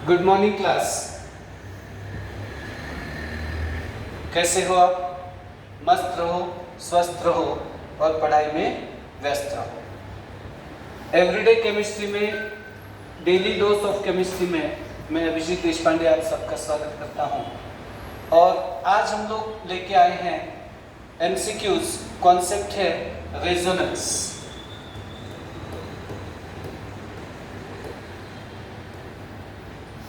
Good morning class. कैसे हो आप? मस्त रहो, स्वस्थ रहो और पढ़ाई में व्यस्त रहो। एवरीडे केमिस्ट्री में, डेली डोज ऑफ केमिस्ट्री में मैं अभिजीत देशपांडे आप सबका स्वागत करता हूं। और आज हम लोग लेके आए हैं एमसीक्यूज। कॉन्सेप्ट है रेजोनेंस।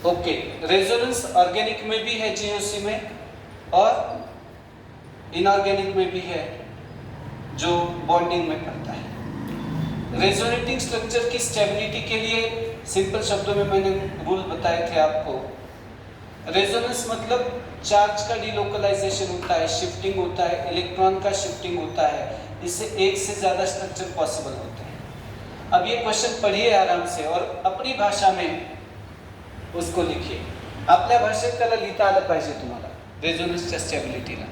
ओके, रेजोनेंस ऑर्गेनिक में भी है, जीओसी में, और इनऑर्गेनिक में भी है, जो बॉन्डिंग में करता है। रेजोनेटिंग स्ट्रक्चर की स्टेबिलिटी के लिए सिंपल शब्दों में मैंने रूल बताए थे आपको। रेजोनेंस मतलब चार्ज का डिलोकलाइजेशन होता है, शिफ्टिंग होता है, इलेक्ट्रॉन का शिफ्टिंग होता है। इससे एक से ज़्यादा स्ट्रक्चर पॉसिबल होते हैं। अब ये क्वेश्चन पढ़िए आराम से और अपनी भाषा में उसको लिखिए। आपल्या भाषेत त्याला लिहिता आलं पाहिजे तुम्हाला रेझोनन्सच्या स्टेबिलिटीला।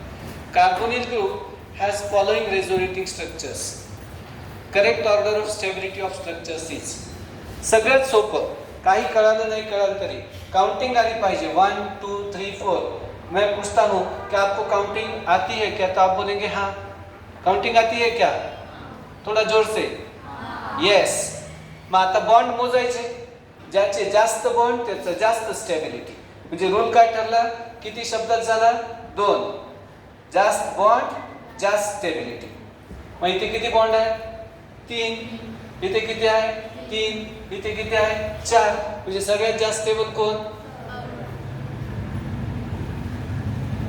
Carbonyl group has following resonating structures. Correct order of stability of structures is, सगळ्यात सोपं, काही कळालं नाही कळालं तरी काउंटिंग आली पाहिजे। 1 2 3 4। मैं पूछता हूँ क्या आपको काउंटिंग आती है क्या, तो आप बोलेंगे हाँ। काउंटिंग आती है क्या? थोड़ा जोर से। यस। मग आता बॉन्ड मोजायचे, ज्याचे जास्त बॉन्ड त्याचं जास्त स्टेबिलिटी। म्हणजे रूल काय ठरला? किती शब्दात झाला? 2। जास्त बॉन्ड जास्त स्टेबिलिटी। मग इथे किती बॉन्ड आहे? 3। इथे किती आहे? 3। इथे किती आहे? 4। म्हणजे सगळ्यात जास्त स्टेबल कोण?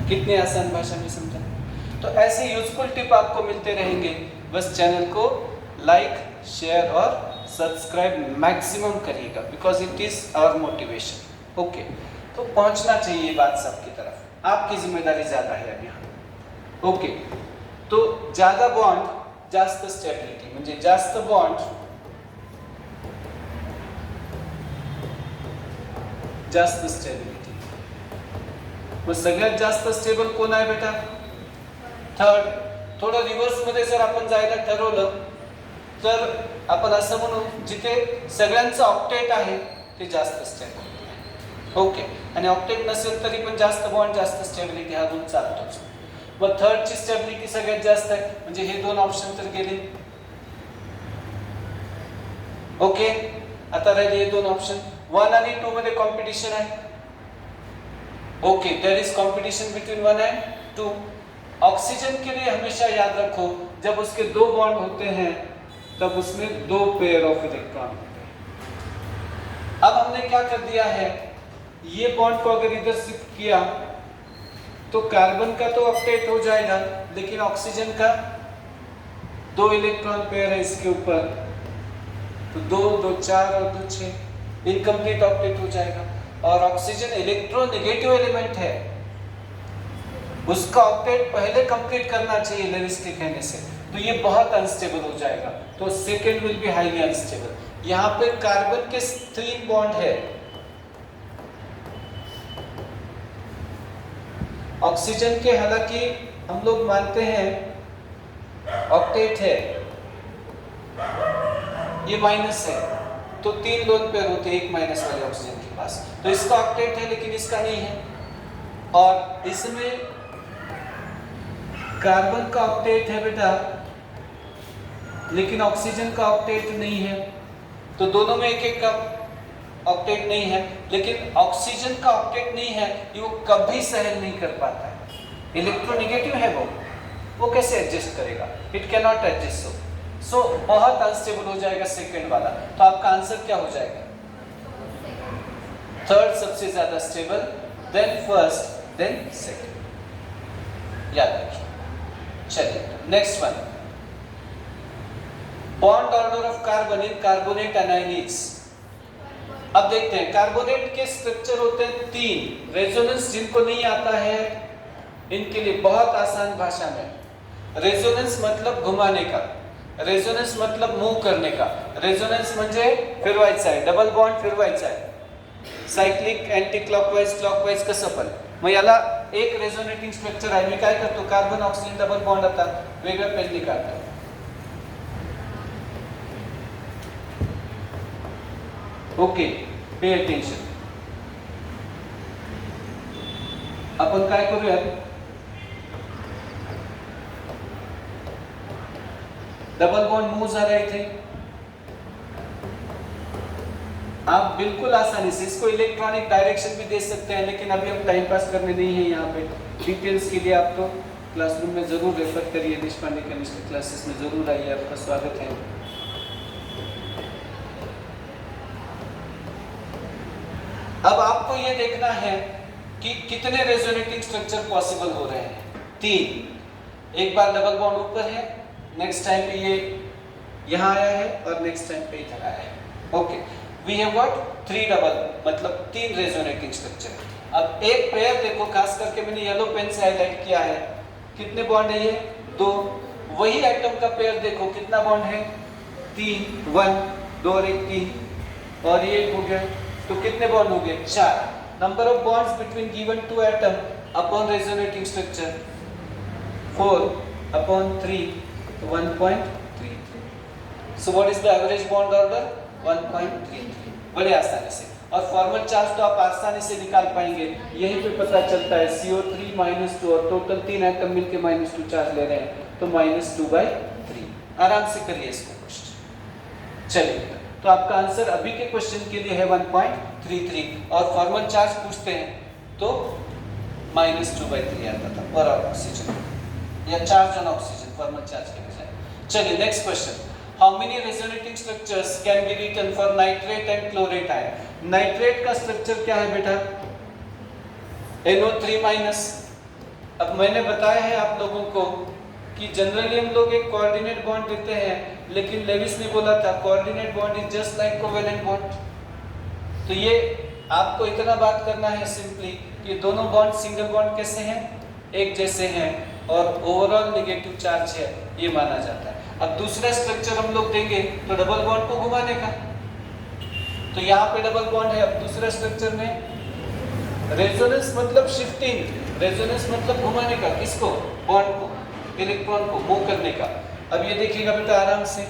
कितने आसान भाषा में समझा? तो ऐसे यूजफुल टिप आपको मिलते रहेंगे। बस चैनल को लाइक, शेयर और सब्सक्राइब मैक्सिमम करिएगा, because it is our motivation. Okay, तो पहुंचना चाहिए बात सबकी तरफ। आपकी जिम्मेदारी ज्यादा है अब यहाँ। ओके, तो ज्यादा बॉन्ड जास्त स्टेबिलिटी, म्हणजे जास्त बॉन्ड जास्त स्टेबिलिटी। मग सगळ्यात जास्त स्टेबल कोण आहे बेटा? थर्ड। थोडं रिव्हर्स मध्ये जर आपण जायला ठरवलं तर आपण असं म्हणू, जिथे सगळ्यांचं ऑक्टेट आहे ते जास्त स्टेबल। ओके, आणि ऑक्टेट नसेल तरी पण जास्त बॉन्ड जास्त स्टेबिलिटी हा रूल चालतोच। मग थर्डची स्टेबिलिटी सगळ्यात जास्त आहे, म्हणजे हे दोन ऑप्शन तर गेले। ओके, आता राहिले हे दोन ऑप्शन। 1 आणि 2 मध्ये कॉम्पिटिशन है। Okay, there is competition between 1 and 2। Oxygen के लिए हमेशा याद रखो, जब उसके दो बॉन्ड होते हैं तब उसमें 2 पेयर ऑफ इलेक्ट्रॉन होते हैं। अब हमने क्या कर दिया है, ये बॉन्ड को अगर इधर शिफ्ट किया तो कार्बन का तो ऑक्टेट हो जाएगा, लेकिन ऑक्सीजन का 2 इलेक्ट्रॉन पेयर है इसके ऊपर, तो 2 2 4 और 2 6, इनकम्प्लीट ऑक्टेट हो जाएगा। और ऑक्सीजन इलेक्ट्रोनेगेटिव एलिमेंट है, उसका ऑक्टेट पहले कंप्लीट करना चाहिए लेविस्टिक कहने से, तो ये बहुत अनस्टेबल हो जाएगा। तो second will be highly unstable. यहाँ पे कार्बन के 3 बॉन्ड है, ऑक्सीजन के हालांकि हम लोग मानते हैं ऑक्टेट है, ये माइनस है, तो 3 लोन पेयर होते हैं एक माइनस वाले ऑक्सीजन के पास, तो इसका ऑक्टेट है लेकिन इसका नहीं है। और इसमें कार्बन का ऑक्टेट है बेटा, लेकिन ऑक्सीजन का ऑक्टेट नहीं है, तो दोनों में एक एक का ऑक्टेट नहीं है। लेकिन ऑक्सीजन का ऑक्टेट नहीं है, ये वो कभी सहन नहीं कर पाता है, इलेक्ट्रोनेगेटिव है वो कैसे एडजस्ट करेगा? It can not adjust. So बहुत अनस्टेबल हो जाएगा सेकंड वाला। तो आपका आंसर क्या हो जाएगा? थर्ड सबसे ज्यादा stable, then first, then second. याद रखिए। चलिए next one, bond order of carbon in carbonate anions. अब देखते हैं, कार्बोनेट के स्ट्रक्चर होते हैं 3। रेजोनेंस जिनको नहीं आता है इनके लिए बहुत आसान भाषा में, रेजोनेंस मतलब घुमाने का, रेजोनेंस मतलब मूव करने का। रेजोनेंस म्हणजे फिरवायचं आहे, डबल बॉन्ड फिरवायचा आहे, सायक्लिक अँटी क्लॉकवाईज क्लॉकवाईज कसं पण। मग याला एक रेझोनेटिंग स्ट्रक्चर आहे, मी काय करतो, कार्बन ऑक्सिजन डबल बॉन्ड आता वेगळ्या पेनने काढतो। Okay, pay attention. आपण काय करूयात, डबल बॉन्ड मूव झाला इथे, आप बिल्कुल आसानी से इसको इलेक्ट्रॉनिक डायरेक्शन भी दे सकते हैं, लेकिन अभी हम टाइम पास करने नहीं है यहाँ पे। डिटेल्स के लिए आप तो क्लासरूम में जरूर रेफर करिए, देशपांडे केमिस्ट्री क्लासेस में जरूर आइए, आपका स्वागत है। अब आपको ये देखना है कि कितने रेजोनेटिंग स्ट्रक्चर पॉसिबल हो रहे हैं। 3। एक बार डबल बॉन्ड ऊपर है, नेक्स्ट टाइम पे ये यहाँ आया है और नेक्स्ट टाइम पे इधर आया है। Okay, we have got 3 double, मतलब 3 रेजोनेटिंग स्ट्रक्चर। अब एक पेयर देखो, खास करके मैंने येलो पेन से हाईलाइट किया है, कितने बॉन्ड है ये, 2। वही एटम का पेयर देखो, कितना बॉन्ड है, 3, 1, 2 और 1, 3, और ये हो गया, तो कितने बॉन्ड हो गए, 4। Number of bonds between given 2 atom upon resonating structure 4/3, 1.33। So what is the average bond order, 1.33। बड़े आसानी से, और फॉर्मल चार्ज तो आप आसानी से निकाल पाएंगे, यहीं पे पता चलता है CO3 -2, और टोटल 3 एटम मिलके -2 चार्ज ले रहे हैं, तो -2/3। आराम से करिए इसको क्वेश्चन। चलिए, तो आपका आंसर अभी के क्वेश्चन के लिए है 1.33, और फॉर्मल चार्ज पूछते हैं तो -2/3 आता था पर ऑक्सीजन, या charge on oxygen, formal charge के बजाय। चलिए next question, how many resonating structures can be written for nitrate and chlorate ion. Nitrate का स्ट्रक्चर क्या है बेटा, NO3-। अब मैंने बताया है आप लोगों को कि जनरली हम लोग एक कोऑर्डिनेट बॉन्ड देते हैं, लेकिन लेविस ने बोला था coordinate bond is just like covalent bond. तो ये आपको इतना बात करना है सिंपली कि दोनों बॉन्ड सिंगल बॉन्ड कैसे हैं, एक जैसे हैं, और ओवरऑल नेगेटिव चार्ज है, ये माना जाता है। अब दूसरा स्ट्रक्चर हम लोग देंगे तो डबल बॉन्ड को घुमाने का, तो यहाँ पे डबल बॉन्ड है। अब दूसरा स्ट्रक्चर में रेजोनेंस मतलब शिफ्टिंग, रेजोनेंस मतलब घुमाने का, किसको, बॉन्ड को, इलेक्ट्रॉन को मूव करने का। अब ये देखिएगा बेटा आराम से,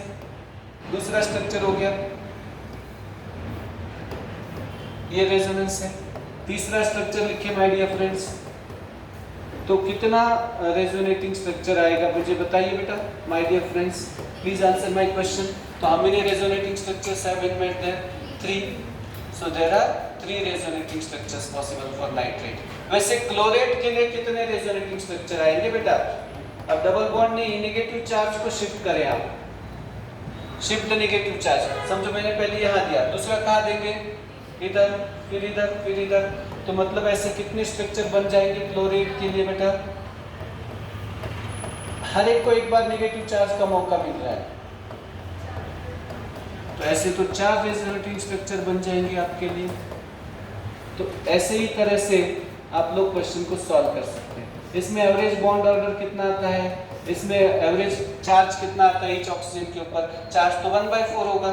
दूसरा स्ट्रक्चर हो गया, ये रेजोनेंस है। तीसरा स्ट्रक्चर लिखिए माय डियर फ्रेंड्स, तो कितना रेजोनेटिंग स्ट्रक्चर आएगा मुझे बताइए बेटा, my dear friends, please answer my question. तो how many resonating structures have been made there, 3। So there are 3 resonating structures possible for nitrate. वैसे क्लोरेट के लिए कितने रेजोनेटिंग स्ट्रक्चर आएंगे बेटा, अब डबल बॉन्ड नहीं, नेगेटिव चार्ज को शिफ्ट करें आप, शिफ्ट नेगेटिव चार्ज, समझो मैंने पहले यहाँ दिया, दूसरा कहाँ देंगे, इधर, फिर इधर, फिर इधर, तो मतलब ऐसे कितने स्ट्रक्चर बन जाएंगे क्लोरेट के लिए बेटा, हर एक को एक बार नेगेटिव चार्ज का मौका मिल रहा है, तो ऐसे तो 4 रेजोनेटिंग स्ट्रक्चर बन जाएंगे आपके लिए। तो ऐसे ही तरह से आप लोग क्वेश्चन को सॉल्व कर सकते हैं। इसमें एवरेज बॉन्ड ऑर्डर कितना आता है, इसमें एवरेज चार्ज कितना आता है ईच ऑक्सीजन के ऊपर, चार्ज तो 1/4 होगा,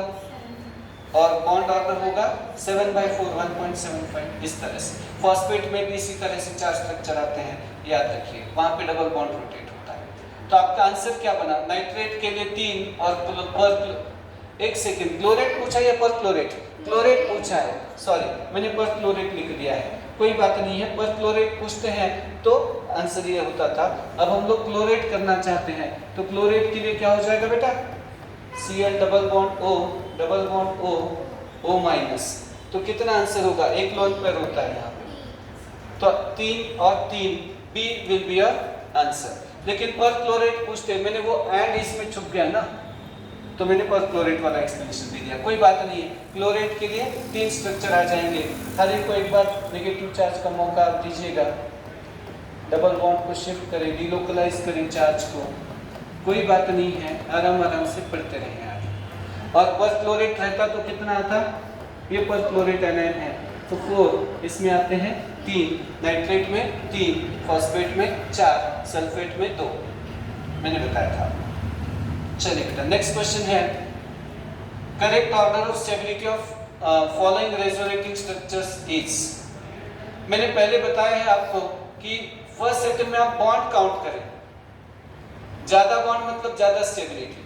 और बॉन्ड ऑर्डर होगा 7/4, 1.75, इस तरह से। फॉस्फेट में भी इसी तरह से 4 स्ट्रक्चर आते हैं, याद रखिए, वहां पे डबल बॉन्ड रोटेट होता है। तो आपका आंसर क्या बना, नाइट्रेट के लिए 3, और पर, एक सेकेंड, क्लोरेट पूछा या पर क्लोरेट, क्लोरेट पूछा है, सॉरी मैंने पर क्लोरेट लिख दिया है, कोई बात नहीं है, पर क्लोरेट पूछते हैं तो आंसर ये होता था। अब हम लोग क्लोरेट करना चाहते हैं, तो क्लोरेट के लिए क्या हो जाएगा बेटा, Cl double bond O, double bond O, O-, तो कितना आंसर होगा, एक लोन पेयर होता है यहाँ पे, तो 3 और 3, B will be your answer. लेकिन पर क्लोरेट पूछते, मैंने वो एंड इसमें छुप गया ना, तो मैंने पर क्लोरेट वाला एक्सप्लेनेशन दे दिया, कोई बात नहीं है। क्लोरेट के लिए 3 स्ट्रक्चर आ जाएंगे, हर एक को एक बार नेगेटिव चार्ज का मौका दीजिएगा, डबल बॉन्ड को शिफ्ट करें, डिलोकलाइज करें चार्ज को, कोई बात नहीं है, आराम आराम से पढ़ते रहें आगे। और पर क्लोरेट रहता तो कितना आता, ये पर क्लोरेट एनायन है, तो 4, इसमें आते हैं 3, नाइट्रेट में 3, फॉस्फेट में 4, सल्फेट में 2, मैंने बताया था। चलिए बेटा नेक्स्ट क्वेश्चन है, correct order of stability of following resonating structures is. मैंने पहले बताया है आपको कि फर्स्ट एटम में आप बॉन्ड काउंट करें, ज्यादा बॉन्ड मतलब ज्यादा स्टेबिलिटी,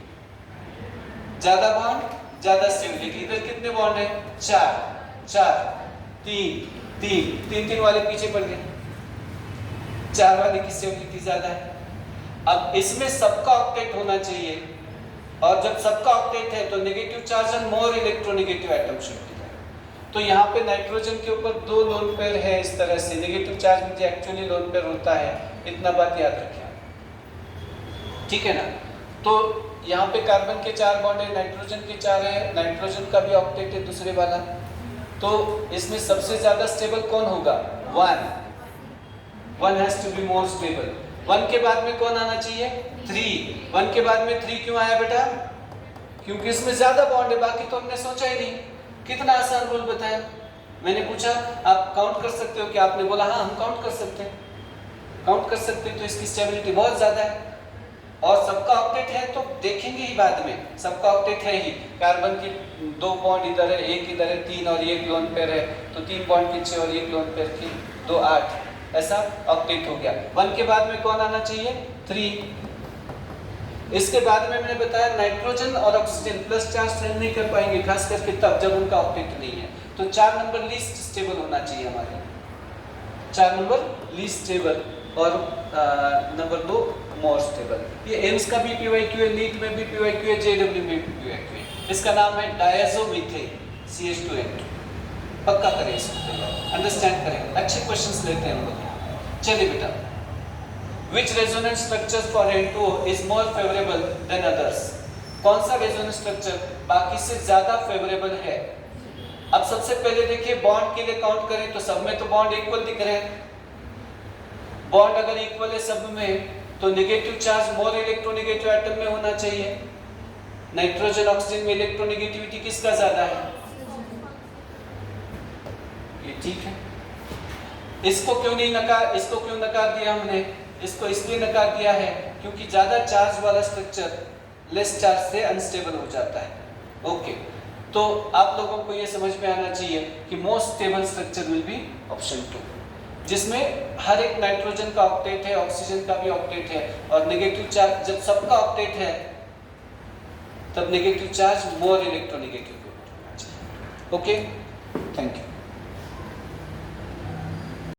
ज्यादा बॉन्ड ज्यादा स्टेबिलिटी। इधर कितने बॉन्ड है, 4, 4, 3, 3, 3 वाले पीछे पड़ गए, 4 वाले की स्टेबिलिटी ज्यादा है। अब इसमें सबका ऑक्टेट होना चाहिए, और जब सबका ऑक्टेट है तो negative charge and more electronegative atom should be there. तो यहाँ पे नाइट्रोजन के ऊपर 2 लोन पेयर है इस तरह से, नेगेटिव चार्ज मुझे एक्चुअली लोन पेयर होता है, इतना बात याद रखिए, ठीक है ना। तो यहाँ पे कार्बन के 4 बॉन्ड है, नाइट्रोजन के 4 है, नाइट्रोजन का भी ऑक्टेट है दूसरे वाला। तो इसमें सबसे ज्यादा स्टेबल कौन होगा? 1 has to be more stable. 1 के बाद में कौन आना चाहिए? 3। 1 के बाद में 3 क्यों आया बेटा? क्योंकि इसमें ज्यादा बॉन्ड है, बाकी तो हमने सोचा ही नहीं। कितना आसान रूल बताया। मैंने पूछा आप काउंट कर सकते हो कि? आपने बोला हाँ हम काउंट कर सकते हैं, काउंट कर सकते हैं। तो इसकी स्टेबिलिटी बहुत ज्यादा है, और सबका ऑक्टेट है तो देखेंगे ही बाद में, सबका ऑक्टेट है ही। कार्बन की 2 बॉन्ड इधर है, 1 इधर है, 3 और 1 लोन पेयर है, तो 3 बॉन्ड के 6 और 1 लोन पेयर की 2 8, ऐसा ऑक्टेट हो गया। 1 के बाद में कौन आना चाहिए? 3। इसके बाद में मैंने बताया नाइट्रोजन और ऑक्सीजन प्लस चार्ज सहन नहीं कर पाएंगे, खास करके तब जब उनका ऑक्टेट नहीं है। तो 4 नंबर लीस्ट स्टेबल होना चाहिए हमारे, 4 नंबर लीस्ट स्टेबल, और नंबर 2 मोर स्टेबल। ये एम्स का भी पीवाईक्यू है, नीट में भी पीवाईक्यू है, जेडब्ल्यू में भी पीवाईक्यू है। इसका नाम है डायज़ोमीथेन CH2N2। पक्का करें इसको, अंडरस्टैंड करें, अच्छे क्वेश्चंस लेते हैं हम लोग। चलिए बेटा, Which resonance structure for N2O is more favorable than others? कौन सा रेजोनेंस स्ट्रक्चर बाकी से ज्यादा फेवरेबल है? अब सबसे पहले देखिए बॉन्ड के लिए काउंट करें तो सब में तो बॉन्ड इक्वल दिख रहे हैं। बॉन्ड अगर इक्वल है सब में तो negative charge more electronegative atom में होना चाहिए। नाइट्रोजन ऑक्सीजन में इलेक्ट्रोनेगेटिविटी किसका ज्यादा है? ये ठीक है। इसको क्यों नकार दिया हमने? इसको इसलिए नकार दिया है क्योंकि ज्यादा चार्ज वाला स्ट्रक्चर लेस चार्ज से अनस्टेबल हो जाता है। ओके, तो आप लोगों को ये समझ में आना चाहिए कि most stable structure will be option 2, जिसमें हर एक नाइट्रोजन का ऑक्टेट है, ऑक्सीजन का भी ऑक्टेट है, और नेगेटिव चार्ज जब सबका ऑक्टेट है तब negative charge more electronegative. Okay, thank you.